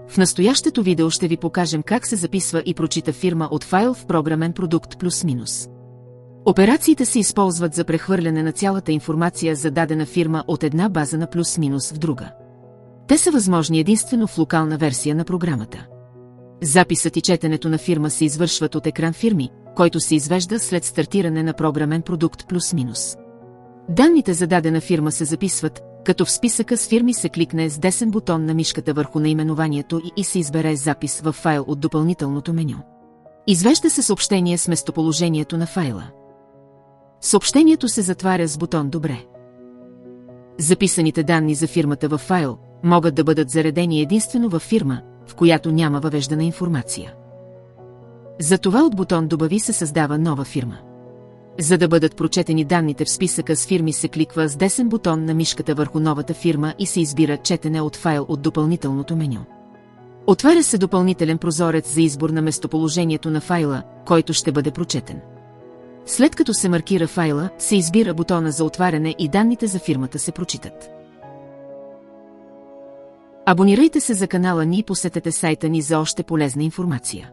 В настоящето видео ще ви покажем как се записва и прочита фирма от файл в програмен продукт плюс-минус. Операциите се използват за прехвърляне на цялата информация за дадена фирма от една база на плюс-минус в друга. Те са възможни единствено в локална версия на програмата. Записът и четенето на фирма се извършват от екран фирми, който се извежда след стартиране на програмен продукт плюс-минус. Данните за дадена фирма се записват, като в списъка с фирми се кликне с десен бутон на мишката върху наименованието и се избере запис във файл от допълнителното меню. Извежда се съобщение с местоположението на файла. Съобщението се затваря с бутон «Добре». Записаните данни за фирмата във файл могат да бъдат заредени единствено във фирма, в която няма въвеждана информация. Затова от бутон «Добави» се създава нова фирма. За да бъдат прочетени данните в списъка с фирми се кликва с десен бутон на мишката върху новата фирма и се избира четене от файл от допълнителното меню. Отваря се допълнителен прозорец за избор на местоположението на файла, който ще бъде прочетен. След като се маркира файла, се избира бутона за отваряне и данните за фирмата се прочитат. Абонирайте се за канала ни и посетете сайта ни за още полезна информация.